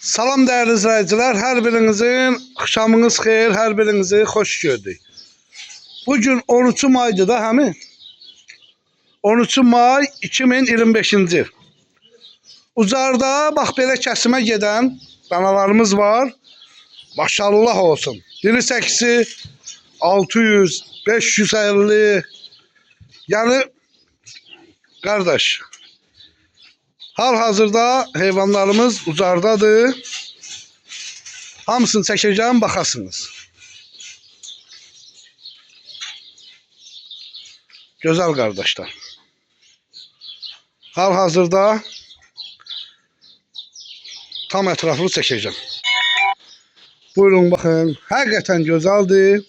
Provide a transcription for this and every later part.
Salam değerli izleyiciler, her birinizin akşamınız xeyir, her birinizi hoş gördük. Bugün 13 May'dı da həmin. 13 May 2025-ci. Ucarda bax belə kəsimə gedən danalarımız var. Maşallah olsun. Diri çəkisi 600, 550. Yani kardeş, hal-hazırda heyvanlarımız ucardadır. Hamısını çəkəcəm, baxasınız. Güzel kardeşler. Hal-hazırda tam etraflı çəkəcəm. Buyurun baxın. Həqiqətən gözəldir.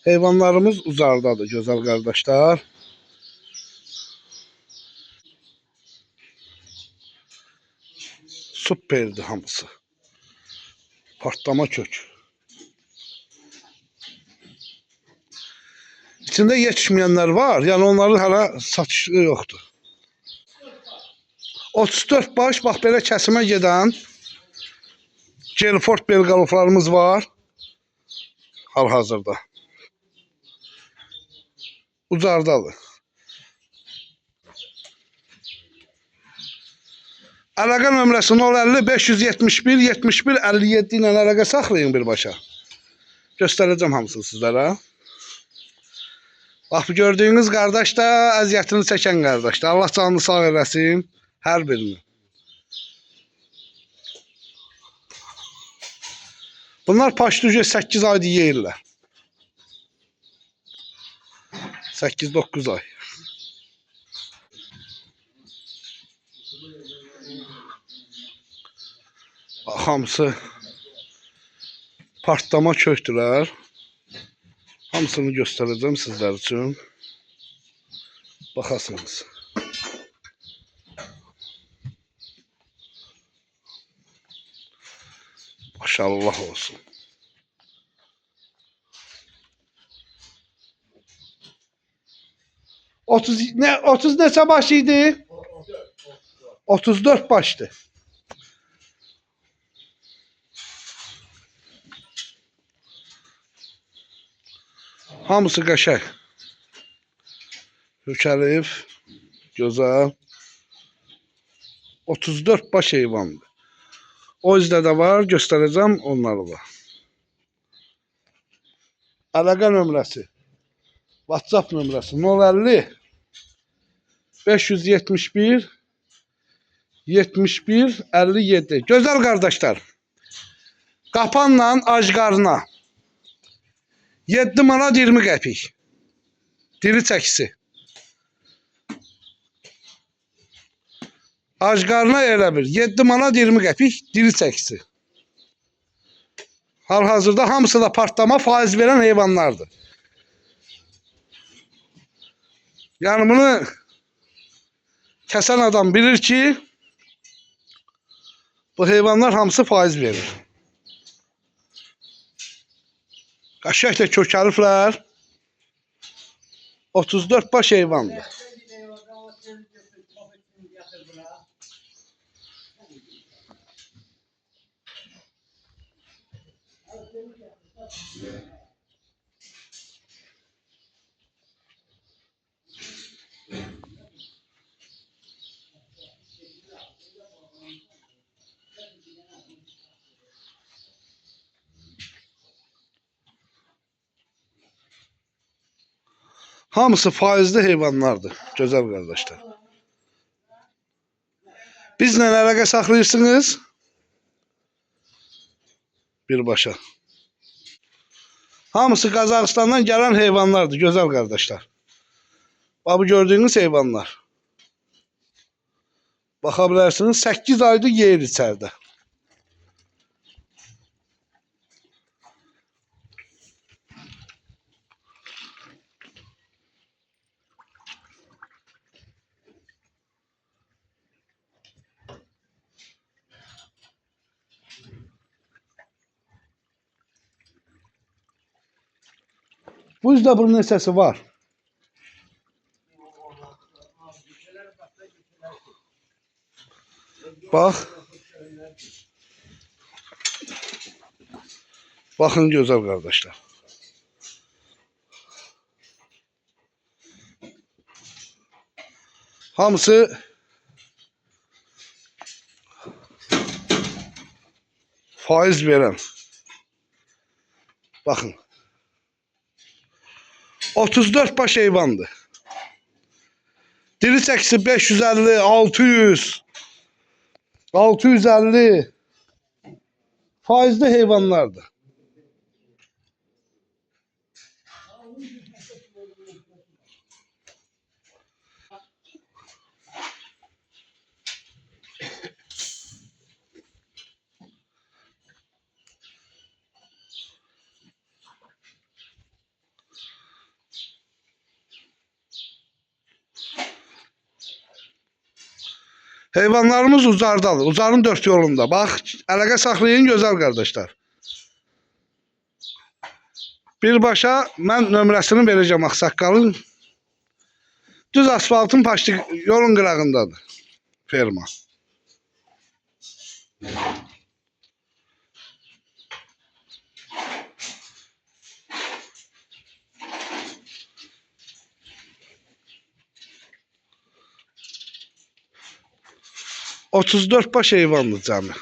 Heyvanlarımız ucardadır gözəl qardaşlar. Süperdir hamısı. Partlama kök. İçində yetişməyənlər var. Yəni onların hələ satışı yoxdur. 34 baş bax belə kəsimə gedən Gelford belqaloflarımız var. Hal-hazırda. Ucardadır. Əlaqə nömrəsi 050 571 71 57 ilə əlaqə saxlayın birbaşa. Göstərəcəm hamısını sizlərə. Bax bu gördüyünüz qardaş da əziyyətini çəkən qardaşdır. Allah canını sağ eləsin hər birini. Bunlar paşlıca 8 ayda yeyirlər. 8-9 ay. Bax, hamısı partlama köktülər. Hamısını göstərəcəm sizlər üçün. Baxasınız. Maşallah olsun. Ne 30 neçə baş idi? 34 başdı. Hamısı qəşəng. Hökəlif, gözəl. 34 baş heyvandır. O yüzden de var, göstereceğim onları da. Əlaqə nömrəsi. WhatsApp nömrəsi 050 571 71 57. Gözəl qardaşlar. Qapanla ajqarına 7 manat 20 qəpik. Diri çəkisi. Ajqarına elə bir 7 manat 20 qəpik diri çəkisi. Hal-hazırda hamısı da partlama faiz veren heyvanlardır. Yani bunu kesen adam bilir ki bu heyvanlar hamısı faiz verir. Qəşənglə kökəliflər. 34 baş heyvandır. Hamısı faizli heyvanlardır, güzel kardeşler. Bizle əlaqə saxlayırsınız birbaşa. Hamısı Qazaxıstandan gelen heyvanlardır, güzel kardeşler. Bak bu gördüğünüz heyvanlar. Bakabilirsiniz 8 aydır yeyir içeride. Bu yüzden bunun nesesi var. Bak. Baxın gözəl qardaşlar. Hamısı faiz verən. Baxın. 34 baş heyvandır. Diri çəkisi 550, 600, 650 faizli heyvanlardır. Heyvanlarımız ucardadır. Ucarın dört yolunda. Bax, əlaqə saxlayın gözəl qardaşlar. Birbaşa mən nömrəsini verəcəm ağsaqqalın. Düz asfaltın paşlı yolun qırağındadır ferma. Otuz dört baş heyvandır cəmi.